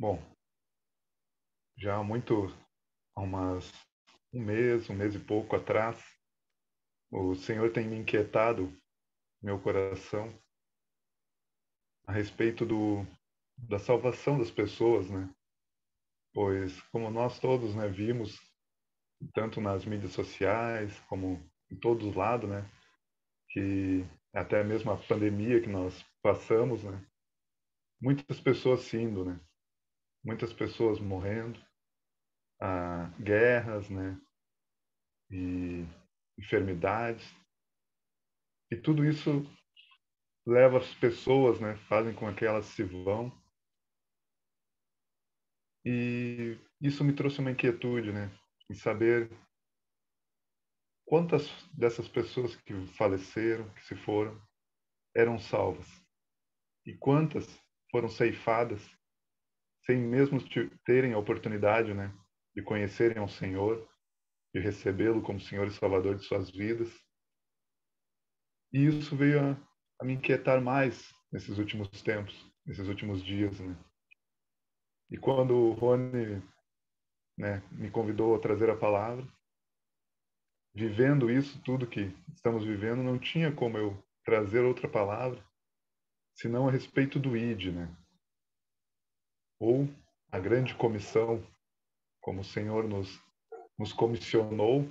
Bom, já há um mês e pouco atrás, o Senhor tem me inquietado meu coração a respeito da salvação das pessoas, né? Pois, como nós todos, né, vimos, tanto nas mídias sociais, como em todos os lados, né, que até mesmo a pandemia que nós passamos, né, muitas pessoas se indo, né? Muitas pessoas morrendo, guerras, né, e enfermidades. E tudo isso leva as pessoas, né, fazem com que elas se vão. E isso me trouxe uma inquietude, né, em saber quantas dessas pessoas que faleceram, que se foram, eram salvas e quantas foram ceifadas sem mesmo terem a oportunidade, né, de conhecerem ao Senhor, de recebê-lo como Senhor e Salvador de suas vidas. E isso veio a me inquietar mais nesses últimos tempos, nesses últimos dias, né? E quando o Rony, né, me convidou a trazer a palavra, vivendo isso tudo que estamos vivendo, não tinha como eu trazer outra palavra senão a respeito do ID, né? Ou a grande comissão, como o Senhor nos comissionou,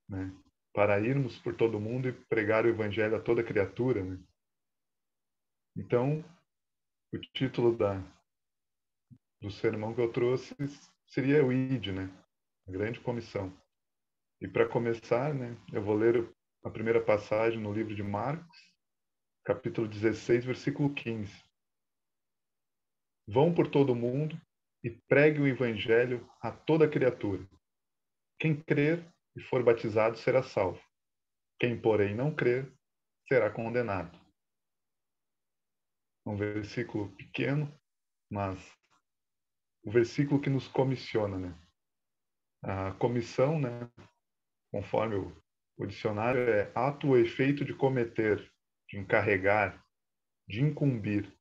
né, para irmos por todo mundo e pregar o evangelho a toda criatura, né? Então, o título do sermão que eu trouxe seria o ID, né? A grande comissão. E para começar, né, eu vou ler a primeira passagem no livro de Marcos, capítulo 16, versículo 15. Vão por todo o mundo e pregue o evangelho a toda criatura. Quem crer e for batizado será salvo. Quem, porém, não crer será condenado. Um versículo pequeno, mas o versículo que nos comissiona, né? A comissão, né, conforme o dicionário, é ato ou efeito de cometer, de encarregar, de incumbir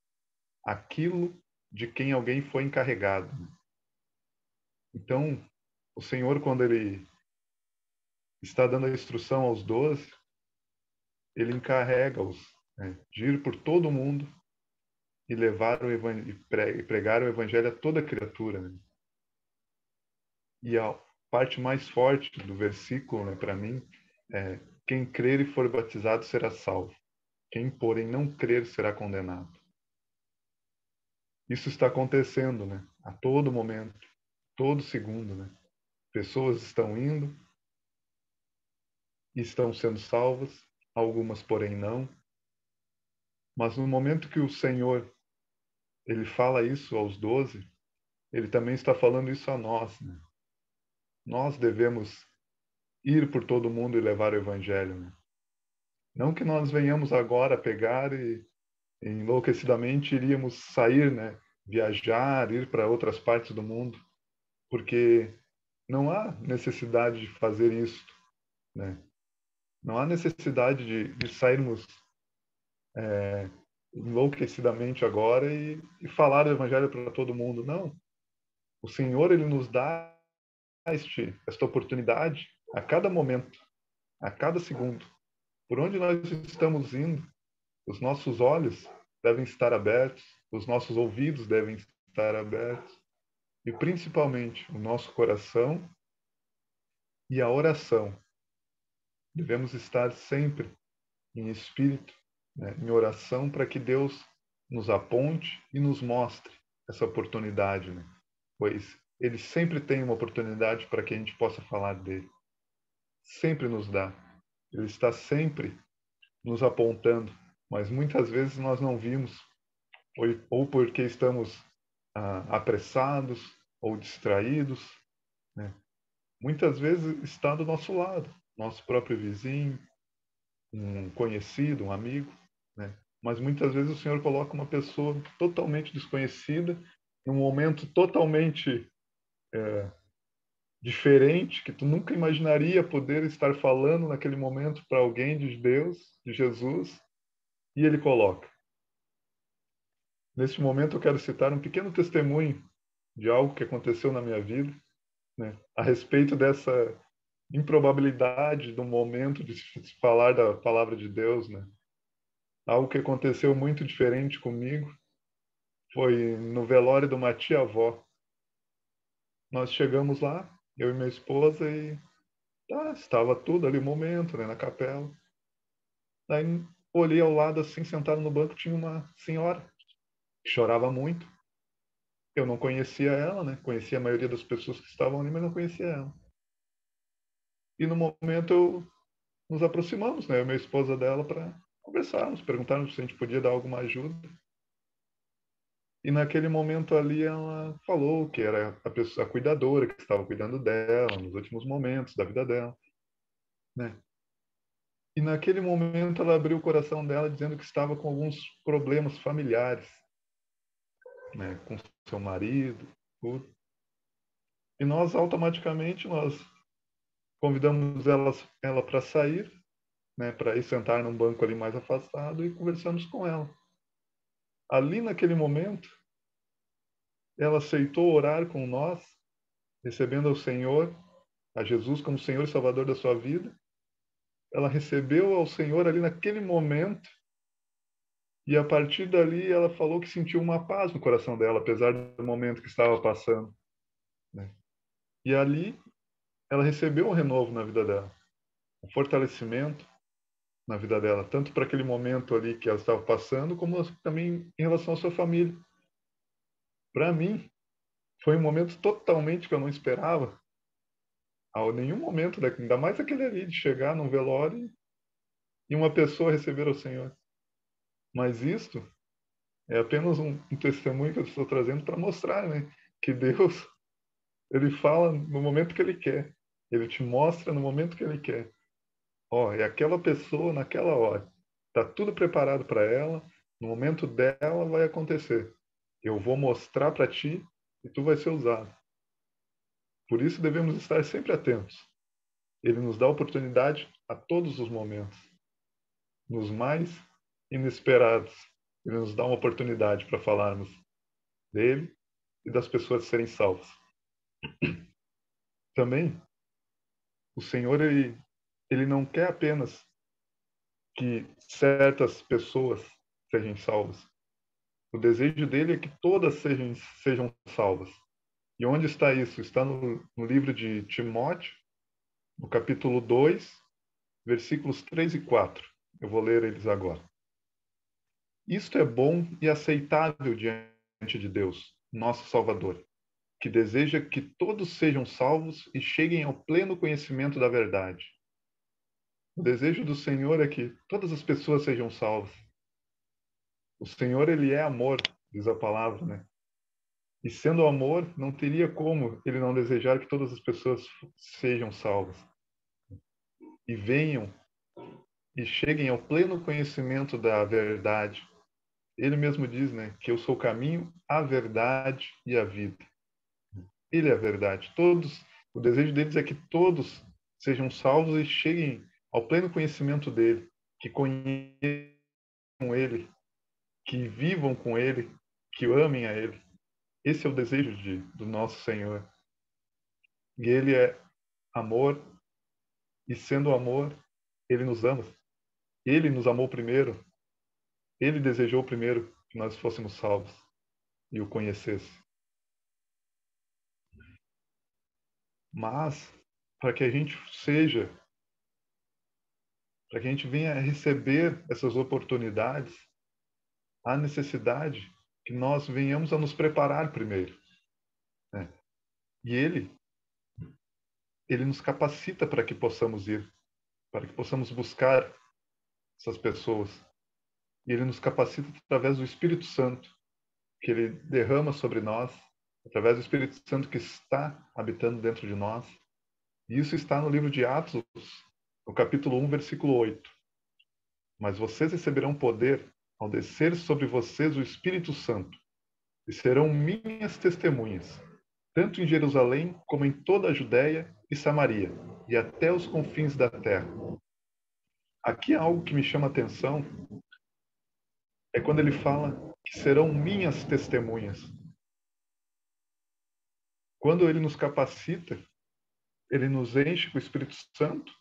aquilo de quem alguém foi encarregado. Então, o Senhor, quando Ele está dando a instrução aos 12, Ele encarrega-os, né, de ir por todo o mundo e levar e pregar o Evangelho a toda criatura. Né? E a parte mais forte do versículo, né, para mim, é: quem crer e for batizado será salvo. Quem, porém, não crer será condenado. Isso está acontecendo, né, a todo momento, todo segundo, né? Pessoas estão indo e estão sendo salvas, algumas, porém, não. Mas no momento que o Senhor ele fala isso aos 12, ele também está falando isso a nós, né? Nós devemos ir por todo mundo e levar o evangelho, né? Não que nós venhamos agora pegar e enlouquecidamente iríamos sair, né? Viajar, ir para outras partes do mundo, porque não há necessidade de fazer isso, né? Não há necessidade de sairmos enlouquecidamente agora e falar do evangelho para todo mundo. Não. O Senhor, ele nos dá esta oportunidade a cada momento, a cada segundo. Por onde nós estamos indo, os nossos olhos devem estar abertos, os nossos ouvidos devem estar abertos e, principalmente, o nosso coração e a oração. Devemos estar sempre em espírito, né, em oração, para que Deus nos aponte e nos mostre essa oportunidade, né? Pois Ele sempre tem uma oportunidade para que a gente possa falar dele. Sempre nos dá. Ele está sempre nos apontando, mas muitas vezes nós não vimos, ou porque estamos apressados ou distraídos, né? Muitas vezes está do nosso lado, nosso próprio vizinho, um conhecido, um amigo, né? Mas muitas vezes o Senhor coloca uma pessoa totalmente desconhecida, num momento totalmente diferente, que tu nunca imaginaria poder estar falando naquele momento para alguém de Deus, de Jesus, e Ele coloca. Neste momento eu quero citar um pequeno testemunho de algo que aconteceu na minha vida, né? A respeito dessa improbabilidade do momento de se falar da palavra de Deus, né? Algo que aconteceu muito diferente comigo foi no velório de uma tia-avó. Nós chegamos lá, eu e minha esposa, e estava tudo ali, o momento, né, na capela. Daí olhei ao lado, assim, sentado no banco, tinha uma senhora que chorava muito. Eu não conhecia ela, né? Conhecia a maioria das pessoas que estavam ali, mas não conhecia ela. E no momento nos aproximamos, né? Eu e minha esposa dela, para conversarmos, perguntarmos se a gente podia dar alguma ajuda. E naquele momento ali ela falou que era a pessoa, a cuidadora que estava cuidando dela nos últimos momentos da vida dela, né? E naquele momento ela abriu o coração dela dizendo que estava com alguns problemas familiares, né? Com seu marido, tudo. E nós automaticamente nós convidamos ela para sair, né? Para ir sentar num banco ali mais afastado e conversamos com ela. Ali naquele momento ela aceitou orar com nós, recebendo ao Senhor, a Jesus como Senhor e Salvador da sua vida. Ela recebeu ao Senhor ali naquele momento e a partir dali ela falou que sentiu uma paz no coração dela, apesar do momento que estava passando, né? E ali ela recebeu um renovo na vida dela, um fortalecimento na vida dela, tanto para aquele momento ali que ela estava passando, como também em relação à sua família. Para mim, foi um momento totalmente que eu não esperava. A nenhum momento, ainda mais aquele ali de chegar num velório e uma pessoa receber o Senhor. Mas isto é apenas um testemunho que eu estou trazendo para mostrar, né, que Deus, ele fala no momento que ele quer. Ele te mostra no momento que ele quer. Ó, é aquela pessoa naquela hora. Tá tudo preparado para ela, no momento dela vai acontecer. Eu vou mostrar para ti e tu vai ser usado. Por isso devemos estar sempre atentos. Ele nos dá oportunidade a todos os momentos. Nos mais inesperados, ele nos dá uma oportunidade para falarmos dele e das pessoas serem salvas. Também, o Senhor, ele não quer apenas que certas pessoas sejam salvas. O desejo dele é que todas sejam salvas. E onde está isso? Está no livro de Timóteo, no capítulo 2, versículos 3 e 4. Eu vou ler eles agora. Isto é bom e aceitável diante de Deus, nosso Salvador, que deseja que todos sejam salvos e cheguem ao pleno conhecimento da verdade. O desejo do Senhor é que todas as pessoas sejam salvas. O Senhor, ele é amor, diz a palavra, né? E sendo amor, não teria como ele não desejar que todas as pessoas sejam salvas e venham e cheguem ao pleno conhecimento da verdade. Ele mesmo diz, né, que eu sou o caminho, a verdade e a vida. Ele é a verdade. O desejo deles é que todos sejam salvos e cheguem ao pleno conhecimento dele, que conheçam ele, que vivam com ele, que amem a ele. Esse é o desejo do nosso Senhor. E ele é amor, e sendo amor, ele nos ama. Ele nos amou primeiro. Ele desejou primeiro que nós fôssemos salvos e o conhecesse. Mas, para que a gente para que a gente venha a receber essas oportunidades, há necessidade que nós venhamos a nos preparar primeiro, né? E ele nos capacita para que possamos ir, para que possamos buscar essas pessoas. E ele nos capacita através do Espírito Santo, que ele derrama sobre nós, através do Espírito Santo que está habitando dentro de nós. E isso está no livro de Atos, no capítulo 1, versículo 8. Mas vocês receberão poder ao descer sobre vocês o Espírito Santo, e serão minhas testemunhas, tanto em Jerusalém como em toda a Judéia e Samaria, e até os confins da terra. Aqui há algo que me chama a atenção, é quando ele fala que serão minhas testemunhas. quando ele nos capacita, ele nos enche com o Espírito Santo,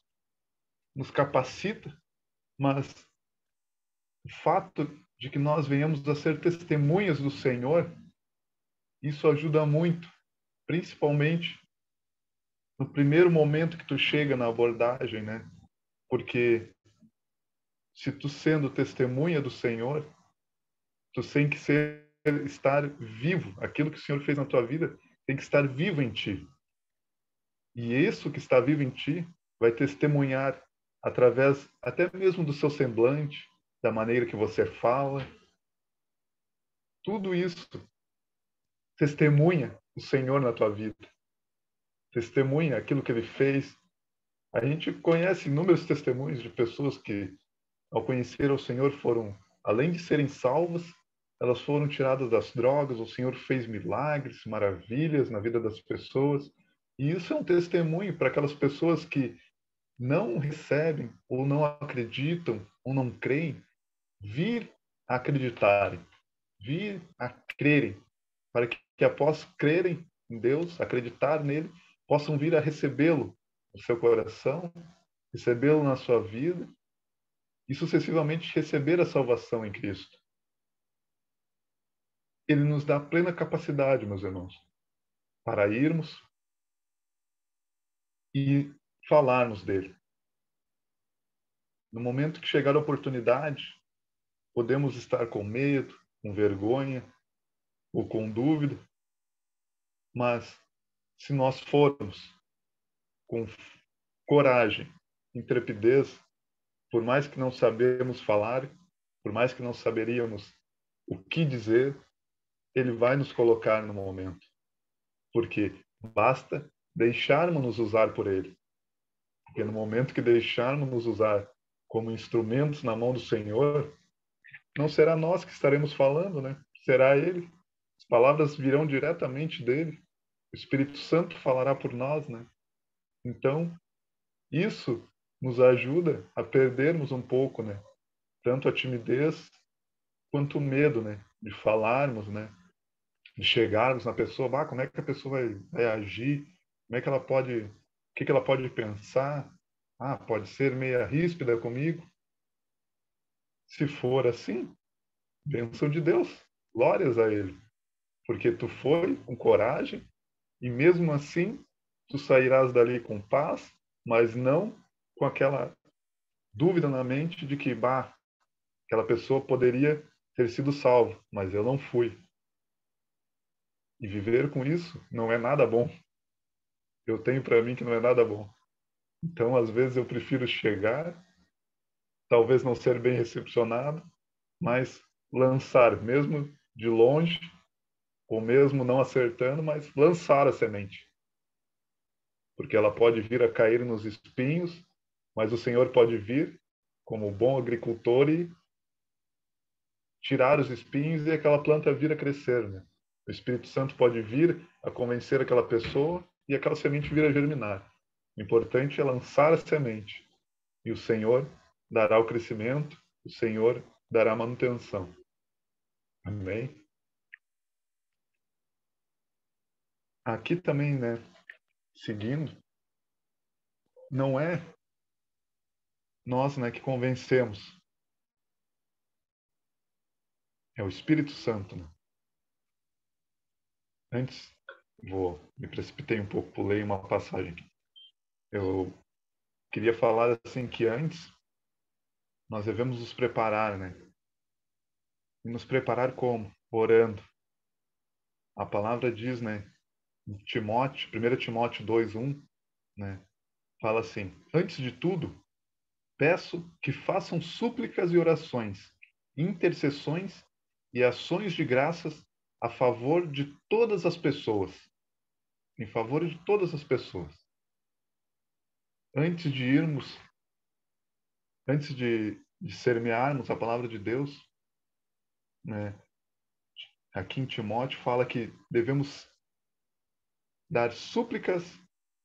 nos capacita, mas o fato de que nós venhamos a ser testemunhas do Senhor, isso ajuda muito, principalmente no primeiro momento que tu chega na abordagem, né? Porque se tu sendo testemunha do Senhor, tu tem que estar vivo. Aquilo que o Senhor fez na tua vida tem que estar vivo em ti. E isso que está vivo em ti vai testemunhar através até mesmo do seu semblante, da maneira que você fala. Tudo isso testemunha o Senhor na tua vida. Testemunha aquilo que ele fez. A gente conhece inúmeros testemunhos de pessoas que, ao conhecer o Senhor, foram, além de serem salvas, elas foram tiradas das drogas. O Senhor fez milagres, maravilhas na vida das pessoas. E isso é um testemunho para aquelas pessoas que não recebem, ou não acreditam, ou não creem, vir a acreditarem, vir a crerem, para que após crerem em Deus, acreditar nele, possam vir a recebê-lo no seu coração, recebê-lo na sua vida e sucessivamente receber a salvação em Cristo. Ele nos dá plena capacidade, meus irmãos, para irmos e falarmos dele. No momento que chegar a oportunidade, podemos estar com medo, com vergonha ou com dúvida, mas se nós formos com coragem, intrepidez, por mais que não sabemos falar, por mais que não saberíamos o que dizer, ele vai nos colocar no momento. Porque basta deixarmos nos usar por ele. Porque no momento que deixarmos nos usar como instrumentos na mão do Senhor, não será nós que estaremos falando, né? Será ele. As palavras virão diretamente dele. O Espírito Santo falará por nós, né? Então, isso nos ajuda a perdermos um pouco, né? Tanto a timidez quanto o medo, né? De falarmos, né? De chegarmos na pessoa, bah, como é que a pessoa vai agir? Como é que ela pode, o que ela pode pensar? Ah, pode ser meia ríspida comigo. Se for assim, bênção de Deus, glórias a Ele, porque tu foi com coragem e mesmo assim tu sairás dali com paz, mas não com aquela dúvida na mente de que, bah, aquela pessoa poderia ter sido salva, mas eu não fui. E viver com isso não é nada bom. Eu tenho para mim que não é nada bom. Então, às vezes, eu prefiro chegar, talvez não ser bem recepcionado, mas lançar, mesmo de longe, ou mesmo não acertando, mas lançar a semente. Porque ela pode vir a cair nos espinhos, mas o Senhor pode vir, como bom agricultor, e tirar os espinhos e aquela planta vir a crescer, né? O Espírito Santo pode vir a convencer aquela pessoa e aquela semente vir a germinar. O importante é lançar a semente. E o Senhor dará o crescimento, o Senhor dará a manutenção. Amém? Aqui também, né, seguindo, não é nós, né, que convencemos. É o Espírito Santo, né? Antes, me precipitei um pouco, pulei uma passagem aqui. Eu queria falar assim que antes nós devemos nos preparar, né? E nos preparar como? Orando. A palavra diz, né, em Timóteo, 1 Timóteo 2:1, né, fala assim: antes de tudo, peço que façam súplicas e orações, intercessões e ações de graças a favor de todas as pessoas, em favor de todas as pessoas. Antes de irmos, antes de semearmos a palavra de Deus, né, aqui em Timóteo fala que devemos dar súplicas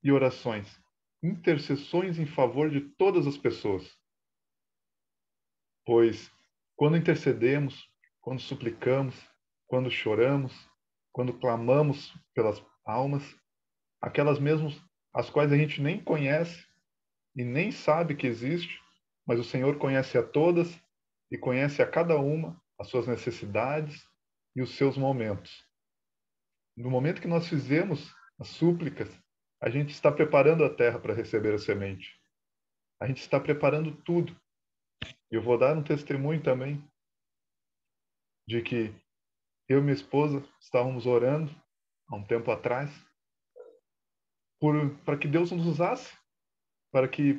e orações, intercessões em favor de todas as pessoas. Pois quando intercedemos, quando suplicamos, quando choramos, quando clamamos pelas almas, aquelas mesmas as quais a gente nem conhece e nem sabe que existe, mas o Senhor conhece a todas e conhece a cada uma as suas necessidades e os seus momentos. No momento que nós fizemos as súplicas, a gente está preparando a terra para receber a semente. A gente está preparando tudo. E eu vou dar um testemunho também de que eu e minha esposa estávamos orando há um tempo atrás para que Deus nos usasse, para que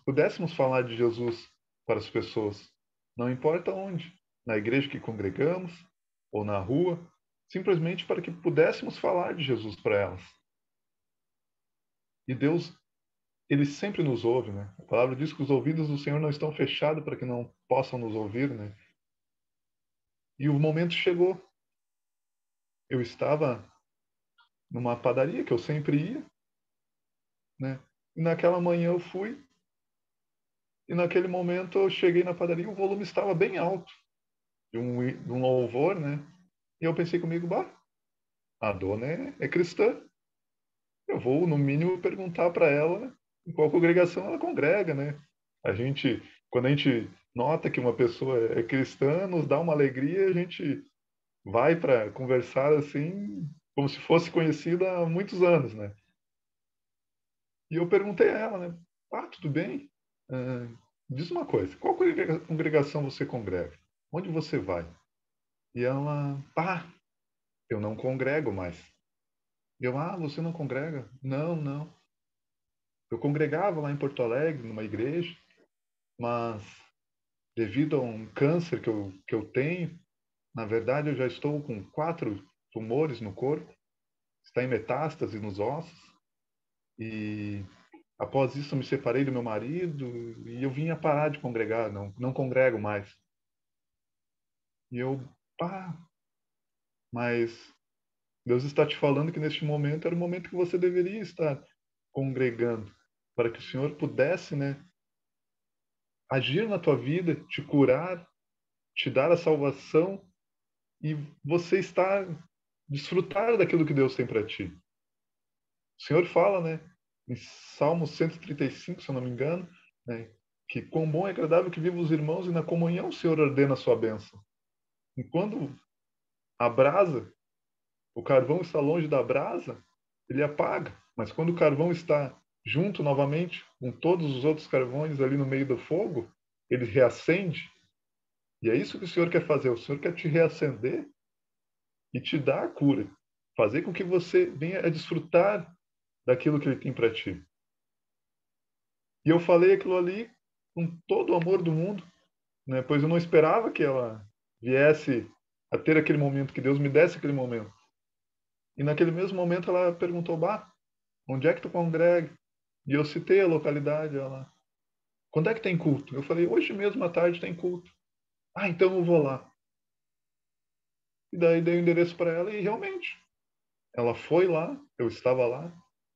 pudéssemos falar de Jesus para as pessoas. Não importa onde, na igreja que congregamos ou na rua, simplesmente para que pudéssemos falar de Jesus para elas. E Deus, Ele sempre nos ouve, né? A palavra diz que os ouvidos do Senhor não estão fechados para que não possam nos ouvir, né? E o momento chegou. Eu estava numa padaria que eu sempre ia, né? E naquela manhã eu fui, e naquele momento eu cheguei na padaria e o volume estava bem alto, de um louvor, né? E eu pensei comigo, bah, a dona é cristã. Eu vou, no mínimo, perguntar para ela em qual congregação ela congrega, né? A gente, quando a gente nota que uma pessoa é cristã, nos dá uma alegria, a gente vai para conversar assim, como se fosse conhecida há muitos anos, né? E eu perguntei a ela, né? Ah, tudo bem? Ah, diz uma coisa, qual congregação você congrega? Onde você vai? E ela, pá, eu não congrego mais. E eu, ah, você não congrega? Não, não. Eu congregava lá em Porto Alegre, numa igreja, mas devido a um câncer que eu tenho, na verdade eu já estou com 4 tumores no corpo, está em metástase nos ossos, e após isso eu me separei do meu marido e eu vim a parar de congregar, não congrego mais. E eu, pá, mas Deus está te falando que neste momento era o momento que você deveria estar congregando, para que o Senhor pudesse, né, agir na tua vida, te curar, te dar a salvação e você estar desfrutar daquilo que Deus tem para ti. O Senhor fala, né, em Salmo 135, se eu não me engano, né, que quão bom e agradável que vivem os irmãos e na comunhão o Senhor ordena a sua bênção. E quando a brasa, o carvão está longe da brasa, ele apaga. Mas quando o carvão está junto novamente com todos os outros carvões ali no meio do fogo, ele reacende. E é isso que o Senhor quer fazer. O Senhor quer te reacender e te dar a cura. Fazer com que você venha a desfrutar daquilo que Ele tem para ti. E eu falei aquilo ali com todo o amor do mundo, né? Pois eu não esperava que ela viesse a ter aquele momento, que Deus me desse aquele momento. E naquele mesmo momento ela perguntou, bah, onde é que tu congrega? E eu citei a localidade, ela, quando é que tem culto? Eu falei, hoje mesmo à tarde tem culto. Ah, então eu vou lá. E daí dei o endereço para ela e realmente, ela foi lá, eu estava lá,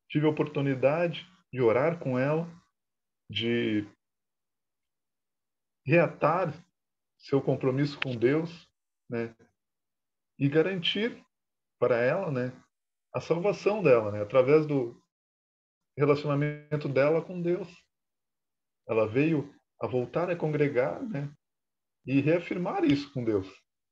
tive a oportunidade de orar com ela, de reatar seu compromisso com Deus, né? E garantir para ela, né, a salvação dela, né, através do relacionamento dela com Deus. Ela veio a voltar a congregar, né, e reafirmar isso com Deus.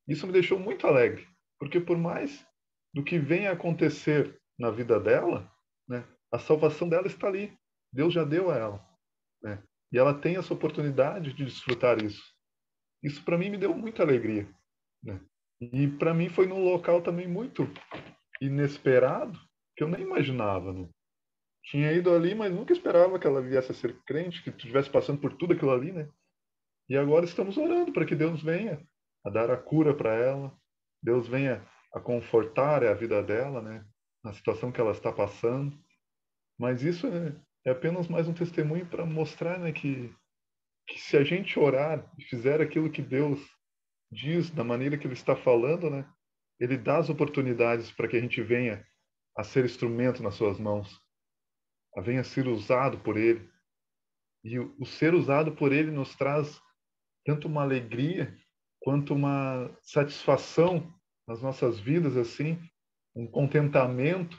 Isso me deixou muito alegre, porque por mais do que venha a acontecer na vida dela, né, a salvação dela está ali. Deus já deu a ela, né? E ela tem essa oportunidade de desfrutar isso. Isso para mim me deu muita alegria, né? E para mim foi num local também muito inesperado, que eu nem imaginava, né? Tinha ido ali, mas nunca esperava que ela viesse a ser crente, que estivesse passando por tudo aquilo ali, né? E agora estamos orando para que Deus venha a dar a cura para ela, Deus venha a confortar a vida dela, né? Na situação que ela está passando. Mas isso é apenas mais um testemunho para mostrar, né, que se a gente orar e fizer aquilo que Deus diz, da maneira que Ele está falando, né? Ele dá as oportunidades para que a gente venha a ser instrumento nas suas mãos, a venha a ser usado por Ele. E o ser usado por Ele nos traz tanto uma alegria quanto uma satisfação nas nossas vidas, assim, um contentamento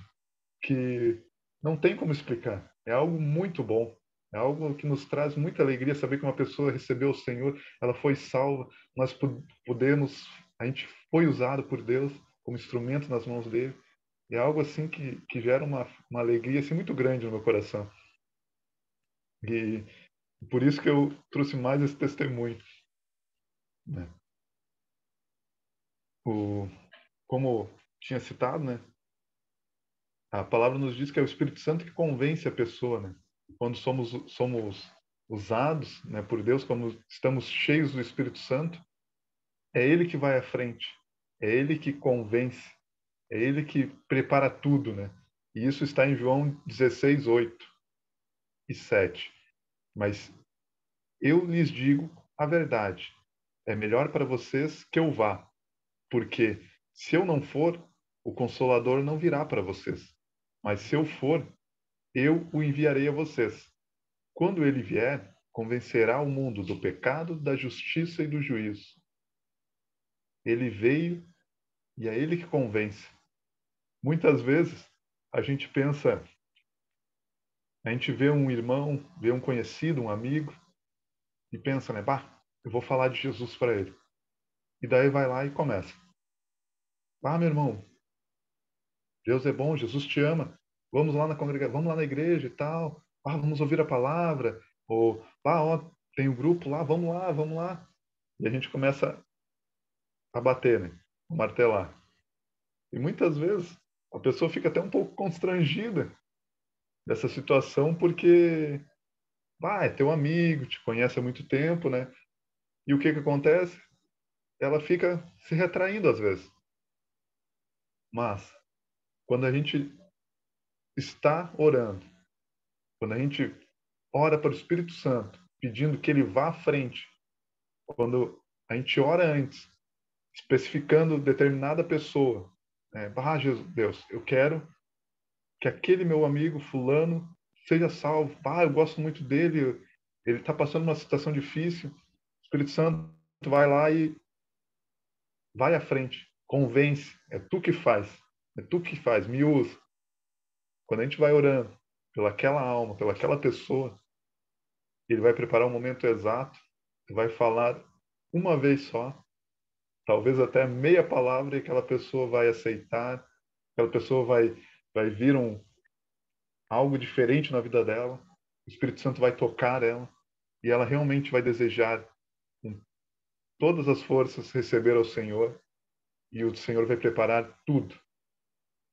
que Não tem como explicar. É algo muito bom. É algo que nos traz muita alegria saber que uma pessoa recebeu o Senhor, ela foi salva, nós podemos, a gente foi usado por Deus como instrumento nas mãos dele. É algo assim que gera uma alegria assim, muito grande no meu coração. E por isso que eu trouxe mais esse testemunho, né? O, como tinha citado, né? A palavra nos diz que é o Espírito Santo que convence a pessoa, né? Quando somos usados, né, por Deus, como estamos cheios do Espírito Santo, é Ele que vai à frente, é Ele que convence, é Ele que prepara tudo, né? E isso está em João 16, 8 e 7. Mas eu lhes digo a verdade. É melhor para vocês que eu vá, porque se eu não for, o Consolador não virá para vocês. Mas se eu for, eu o enviarei a vocês. Quando ele vier, convencerá o mundo do pecado, da justiça e do juízo. Ele veio e é ele que convence. Muitas vezes a gente pensa, a gente vê um irmão, vê um conhecido, um amigo e pensa, né, bah, eu vou falar de Jesus para ele. E daí vai lá e começa. Ah, meu irmão, Deus é bom, Jesus te ama. Vamos lá na congregação, vamos lá na igreja e tal. Ah, vamos ouvir a palavra. Ou, ah, ó, tem um grupo lá, vamos lá, vamos lá. E a gente começa a bater, né? A martelar. E muitas vezes a pessoa fica até um pouco constrangida dessa situação porque, é teu amigo, te conhece há muito tempo, né? E o que que acontece? Ela fica se retraindo às vezes. Mas quando a gente está orando, quando a gente ora para o Espírito Santo, pedindo que ele vá à frente, quando a gente ora antes, especificando determinada pessoa, né? Jesus, Deus, eu quero que aquele meu amigo fulano seja salvo. Eu gosto muito dele, ele está passando uma situação difícil. O Espírito Santo vai lá e vai à frente, convence. É tu que faz, é tu que faz, me usa. Quando a gente vai orando pelaquela alma, pelaquela pessoa, ele vai preparar o momento exato, vai falar uma vez só, talvez até meia palavra, e aquela pessoa vai aceitar, aquela pessoa vai vir algo diferente na vida dela, o Espírito Santo vai tocar ela, e ela realmente vai desejar com todas as forças receber ao Senhor, e o Senhor vai preparar tudo.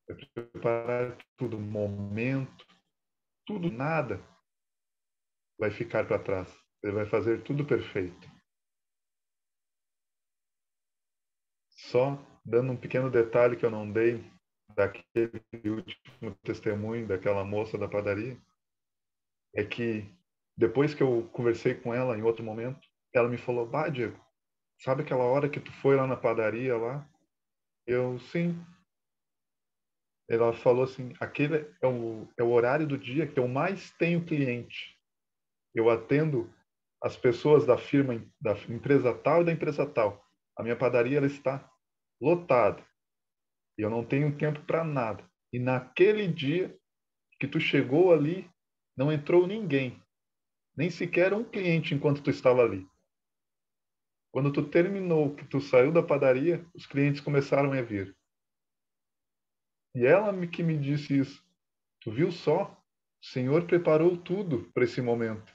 Vai preparar tudo, momento, tudo, nada vai ficar para trás. Ele vai fazer tudo perfeito. Só dando um pequeno detalhe que eu não dei daquele último testemunho daquela moça da padaria, é que depois que eu conversei com ela em outro momento, ela me falou: Diego, sabe aquela hora que tu foi lá na padaria lá? Eu, sim. Ela falou assim, aquele é o horário do dia que eu mais tenho cliente. Eu atendo as pessoas da firma, da empresa tal e da empresa tal. A minha padaria ela está lotada. E eu não tenho tempo para nada. E naquele dia que tu chegou ali, não entrou ninguém. Nem sequer um cliente enquanto tu estava ali. Quando tu terminou, que tu saiu da padaria, os clientes começaram a vir. E ela que me disse isso. Tu viu só? O Senhor preparou tudo para esse momento.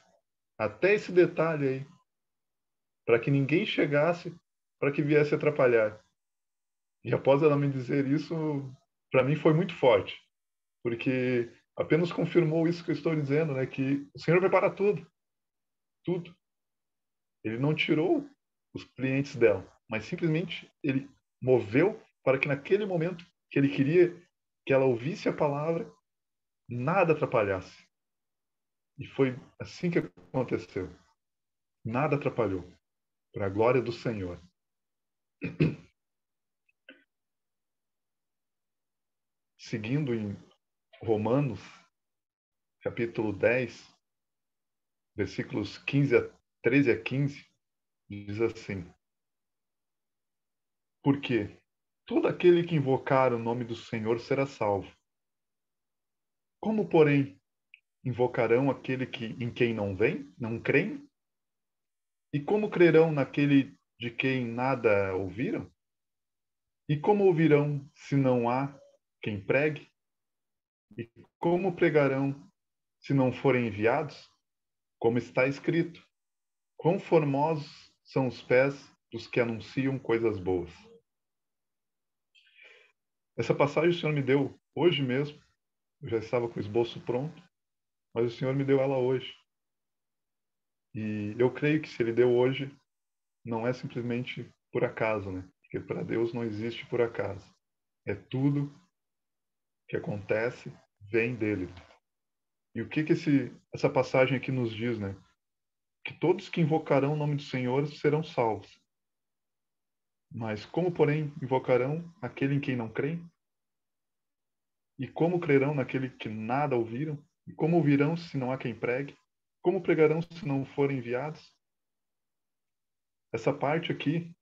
Até esse detalhe aí. Para que ninguém chegasse, para que viesse atrapalhar. E após ela me dizer isso, para mim foi muito forte. Porque apenas confirmou isso que eu estou dizendo, né? Que o Senhor prepara tudo. Tudo. Ele não tirou os clientes dela, mas simplesmente ele moveu para que naquele momento que ele queria que ela ouvisse a palavra, nada atrapalhasse. E foi assim que aconteceu. Nada atrapalhou. Para a glória do Senhor. Seguindo em Romanos, capítulo 10, versículos 13 a 15, diz assim: Porque todo aquele que invocar o nome do Senhor será salvo. Como, porém, invocarão aquele em quem não creem? E como crerão naquele de quem nada ouviram? E como ouvirão se não há quem pregue? E como pregarão se não forem enviados? Como está escrito: quão formosos são os pés dos que anunciam coisas boas. Essa passagem o Senhor me deu hoje mesmo. Eu já estava com o esboço pronto, mas o Senhor me deu ela hoje. E eu creio que se Ele deu hoje, não é simplesmente por acaso, né? Porque para Deus não existe por acaso. É tudo que acontece vem dele. E o que essa passagem aqui nos diz, né? Que todos que invocarão o nome do Senhor serão salvos. Mas como, porém, invocarão aquele em quem não creem? E como crerão naquele que nada ouviram? E como ouvirão se não há quem pregue? Como pregarão se não forem enviados? Essa parte aqui,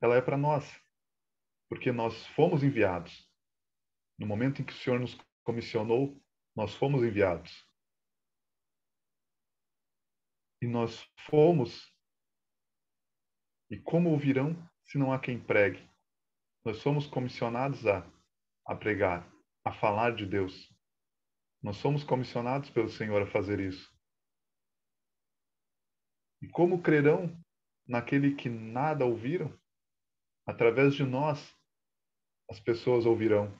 ela é para nós, porque nós fomos enviados. No momento em que o Senhor nos comissionou, nós fomos enviados. E nós fomos, e como ouvirão se não há quem pregue? Nós somos comissionados a pregar, a falar de Deus. Nós somos comissionados pelo Senhor a fazer isso. E como crerão naquele que nada ouviram? Através de nós, as pessoas ouvirão.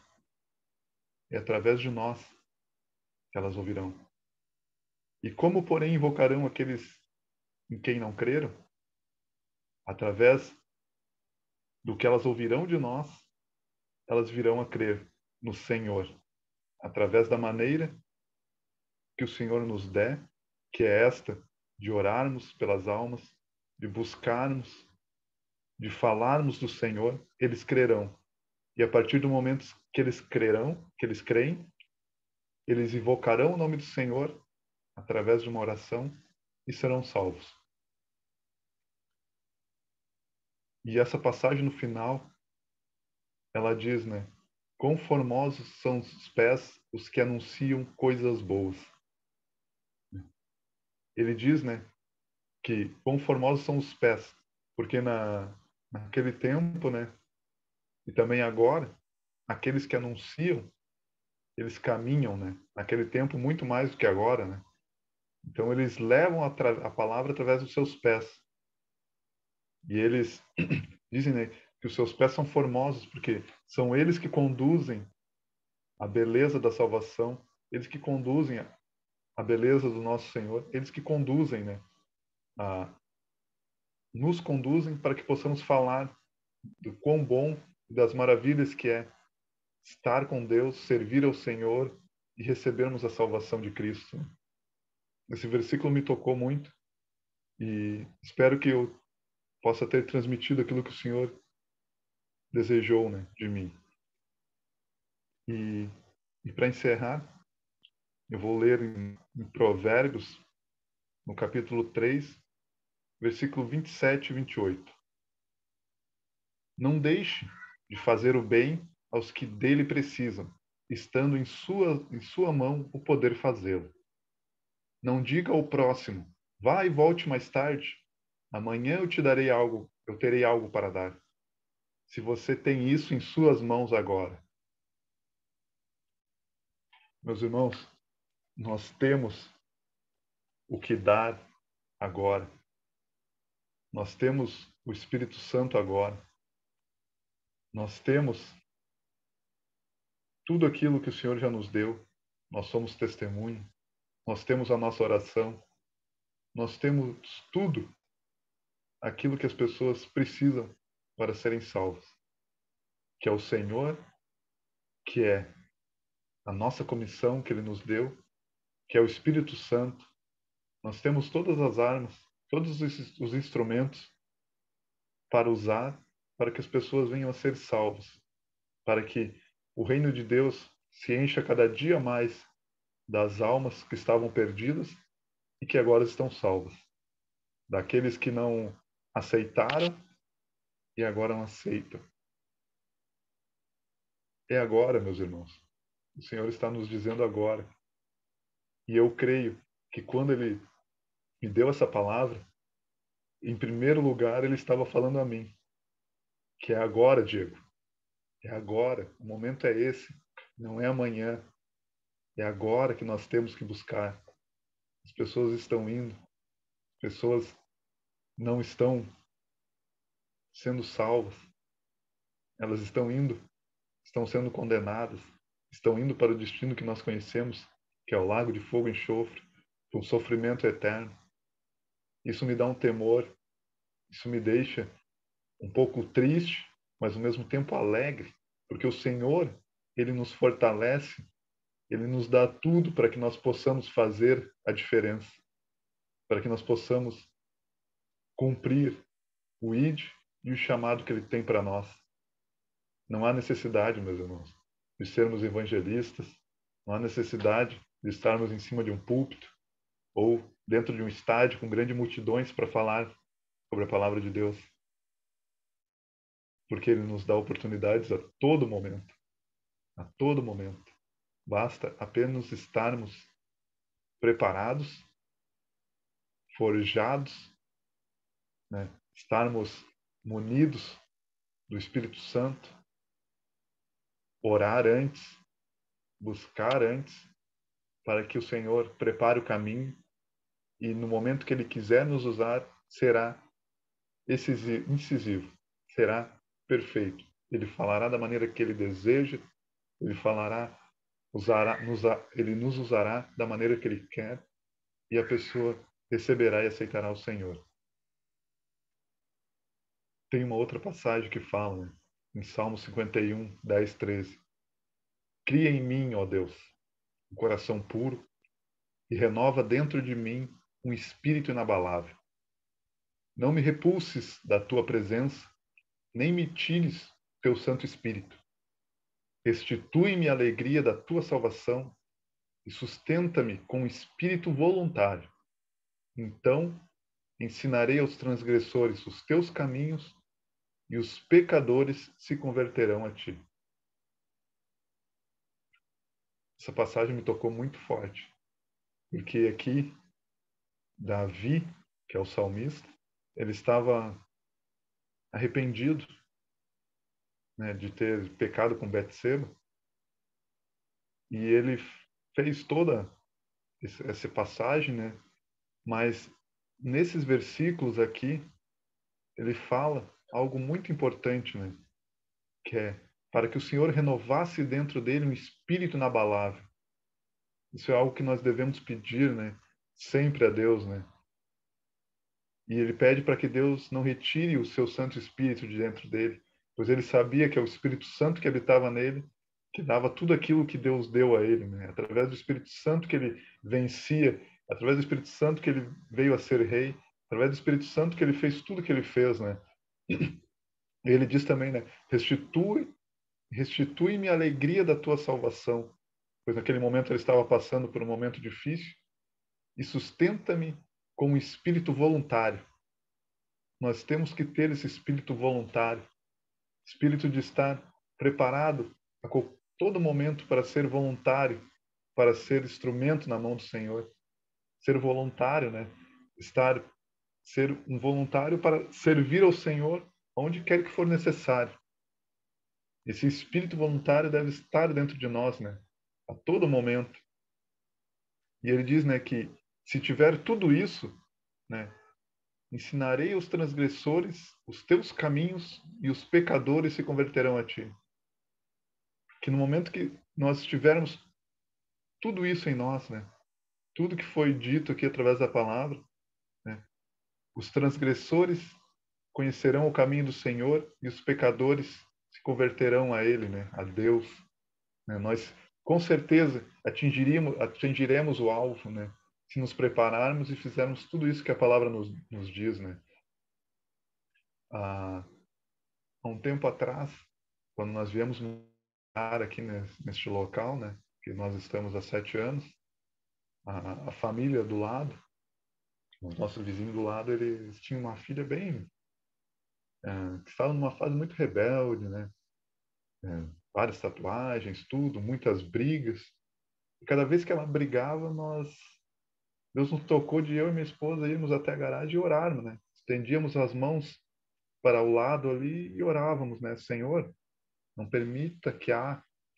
É através de nós que elas ouvirão. E como, porém, invocarão aqueles em quem não creram? Através do que elas ouvirão de nós, elas virão a crer no Senhor. Através da maneira que o Senhor nos der, que é esta, de orarmos pelas almas, de buscarmos, de falarmos do Senhor, eles crerão. E a partir do momento que eles crerão, que eles creem, eles invocarão o nome do Senhor através de uma oração e serão salvos. E essa passagem no final, ela diz, né? Quão formosos são os pés os que anunciam coisas boas. Ele diz, né? Que quão formosos são os pés, porque naquele tempo, né? E também agora, aqueles que anunciam, eles caminham, né? Naquele tempo muito mais do que agora, né? Então eles levam a palavra através dos seus pés. E eles dizem, né, que os seus pés são formosos porque são eles que conduzem a beleza da salvação, eles que conduzem a beleza do nosso Senhor, eles que conduzem, né, nos conduzem para que possamos falar do quão bom e das maravilhas que é estar com Deus, servir ao Senhor e recebermos a salvação de Cristo. Esse versículo me tocou muito e espero que eu possa ter transmitido aquilo que o Senhor desejou, né, de mim. E para encerrar, eu vou ler em Provérbios, no capítulo 3, versículo 27 e 28. Não deixe de fazer o bem aos que dele precisam, estando em sua mão o poder fazê-lo. Não diga ao próximo, vá e volte mais tarde. Amanhã eu terei algo para dar. Se você tem isso em suas mãos agora. Meus irmãos, nós temos o que dar agora. Nós temos o Espírito Santo agora. Nós temos tudo aquilo que o Senhor já nos deu. Nós somos testemunho. Nós temos a nossa oração. Nós temos tudo aquilo que as pessoas precisam para serem salvas. Que é o Senhor, que é a nossa comissão que Ele nos deu, que é o Espírito Santo. Nós temos todas as armas, todos os instrumentos para usar para que as pessoas venham a ser salvas, para que o reino de Deus se encha cada dia mais das almas que estavam perdidas e que agora estão salvas, daqueles que não aceitaram e agora não aceitam. É agora, meus irmãos. O Senhor está nos dizendo agora. E eu creio que quando Ele me deu essa palavra, em primeiro lugar, Ele estava falando a mim, que é agora, Diego. É agora. O momento é esse. Não é amanhã. É agora que nós temos que buscar. As pessoas estão indo. As pessoas não estão sendo salvas. Elas estão indo, estão sendo condenadas. Estão indo para o destino que nós conhecemos, que é o lago de fogo e enxofre, um sofrimento eterno. Isso me dá um temor. Isso me deixa um pouco triste, mas ao mesmo tempo alegre, porque o Senhor, Ele nos fortalece, Ele nos dá tudo para que nós possamos fazer a diferença, para que nós possamos cumprir o ID e o chamado que Ele tem para nós. Não há necessidade, meus irmãos, de sermos evangelistas, não há necessidade de estarmos em cima de um púlpito ou dentro de um estádio com grandes multidões para falar sobre a palavra de Deus, porque Ele nos dá oportunidades a todo momento. A todo momento. Basta apenas estarmos preparados, forjados, né? Estarmos munidos do Espírito Santo, orar antes, buscar antes, para que o Senhor prepare o caminho e no momento que Ele quiser nos usar, será incisivo, será perfeito. Ele falará da maneira que Ele deseja, Ele falará, Ele nos usará da maneira que Ele quer e a pessoa receberá e aceitará o Senhor. Tem uma outra passagem que fala, né? Em Salmo 51, 10, 13. Cria em mim, ó Deus, um coração puro e renova dentro de mim um espírito inabalável. Não me repulses da tua presença, nem me tires teu Santo Espírito. Restitui-me a alegria da tua salvação e sustenta-me com um espírito voluntário. Então ensinarei aos transgressores os teus caminhos e os pecadores se converterão a ti. Essa passagem me tocou muito forte, porque aqui Davi, que é o salmista, ele estava arrependido, né, de ter pecado com Betseba, e ele fez toda essa passagem, né, mas nesses versículos aqui ele fala algo muito importante, né, que é para que o Senhor renovasse dentro dele um espírito inabalável. Isso é algo que nós devemos pedir, né, sempre a Deus, né? E ele pede para que Deus não retire o seu Santo Espírito de dentro dele, pois ele sabia que é o Espírito Santo que habitava nele, que dava tudo aquilo que Deus deu a ele, né? Através do Espírito Santo que ele vencia, através do Espírito Santo que ele veio a ser rei, através do Espírito Santo que ele fez tudo que ele fez, né? E ele diz também, né? Restitui-me a alegria da tua salvação, pois naquele momento ele estava passando por um momento difícil, e sustenta-me com um espírito voluntário. Nós temos que ter esse espírito voluntário, espírito de estar preparado a todo momento para ser voluntário, para ser instrumento na mão do Senhor. Ser voluntário, né? Ser um voluntário para servir ao Senhor onde quer que for necessário. Esse espírito voluntário deve estar dentro de nós, né? A todo momento. E ele diz, né, que se tiver tudo isso, né, ensinarei aos transgressores os teus caminhos e os pecadores se converterão a ti. Que no momento que nós tivermos tudo isso em nós, né, tudo que foi dito aqui através da palavra, né, os transgressores conhecerão o caminho do Senhor e os pecadores se converterão a Ele, né, a Deus. Né? Nós, com certeza, atingiremos o alvo, né, se nos prepararmos e fizermos tudo isso que a palavra nos diz, né. Há um tempo atrás, quando nós viemos morar aqui neste local, né, que nós estamos há 7 anos, a família do lado, o nosso vizinho do lado, eles tinham uma filha bem que estava numa fase muito rebelde, né, várias tatuagens, tudo, muitas brigas. E cada vez que ela brigava, Deus nos tocou de eu e minha esposa irmos até a garagem e orarmos, né? Estendíamos as mãos para o lado ali e orávamos, né? Senhor, não permita que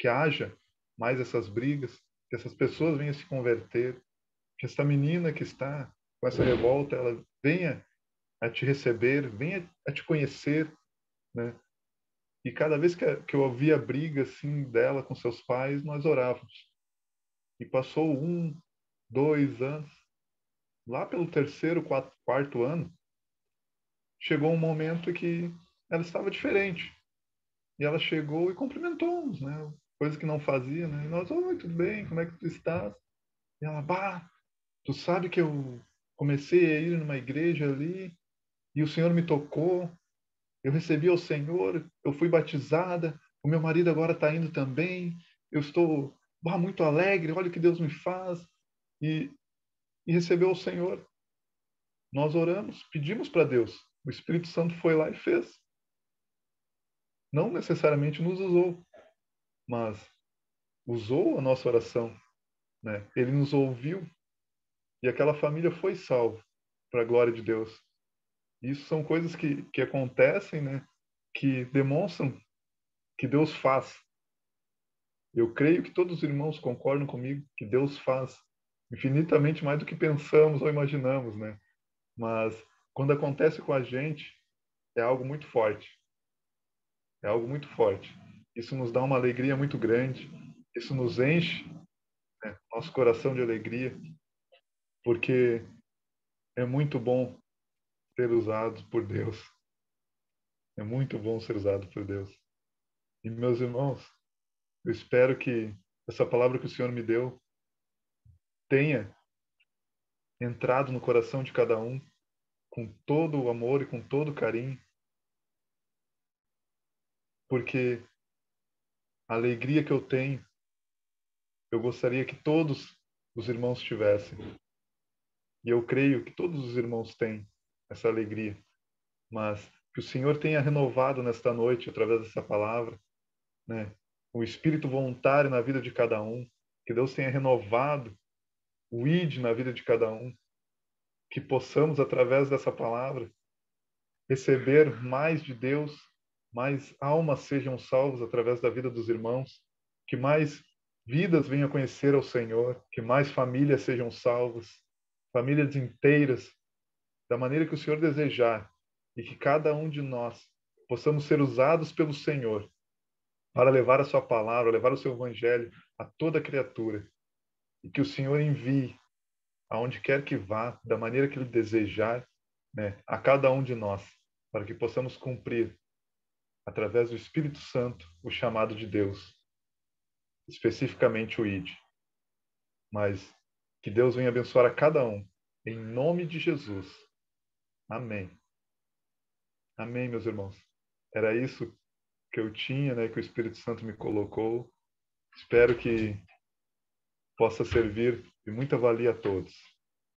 haja mais essas brigas, que essas pessoas venham se converter, que essa menina que está com essa revolta, ela venha a te receber, venha a te conhecer, né? E cada vez que eu ouvia a briga assim dela com seus pais, nós orávamos. E passou 1, 2 anos. Lá pelo terceiro, quarto ano, chegou um momento que ela estava diferente. E ela chegou e cumprimentou-nos, né? Coisa que não fazia, né? E nós, oi, tudo bem? Como é que tu estás? E ela, bah, tu sabe que eu comecei a ir numa igreja ali e o Senhor me tocou, eu recebi ao Senhor, eu fui batizada, o meu marido agora está indo também, eu estou muito alegre, olha o que Deus me faz. E, e recebeu o Senhor. Nós oramos, pedimos para Deus, o Espírito Santo foi lá e fez. Não necessariamente nos usou, mas usou a nossa oração, né? Ele nos ouviu e aquela família foi salva para a glória de Deus. Isso são coisas que acontecem, né? Que demonstram que Deus faz. Eu creio que todos os irmãos concordam comigo que Deus faz infinitamente mais do que pensamos ou imaginamos, né? Mas quando acontece com a gente, é algo muito forte. É algo muito forte. Isso nos dá uma alegria muito grande. Isso nos enche, né, nosso coração de alegria, porque é muito bom ser usado por Deus. É muito bom ser usado por Deus. E, meus irmãos, eu espero que essa palavra que o Senhor me deu tenha entrado no coração de cada um com todo o amor e com todo o carinho, porque a alegria que eu tenho, eu gostaria que todos os irmãos tivessem. E eu creio que todos os irmãos têm essa alegria. Mas que o Senhor tenha renovado nesta noite, através dessa palavra, né, o espírito voluntário na vida de cada um, que Deus tenha renovado o ID na vida de cada um, que possamos, através dessa palavra, receber mais de Deus, mais almas sejam salvas através da vida dos irmãos, que mais vidas venham a conhecer ao Senhor, que mais famílias sejam salvas, famílias inteiras, da maneira que o Senhor desejar, e que cada um de nós possamos ser usados pelo Senhor para levar a sua palavra, levar o seu evangelho a toda criatura, e que o Senhor envie aonde quer que vá, da maneira que ele desejar, né, a cada um de nós, para que possamos cumprir através do Espírito Santo o chamado de Deus, especificamente o ID. Mas que Deus venha abençoar a cada um, em nome de Jesus. Amém. Amém, meus irmãos. Era isso que eu tinha, né, que o Espírito Santo me colocou. Espero que possa servir de muita valia a todos.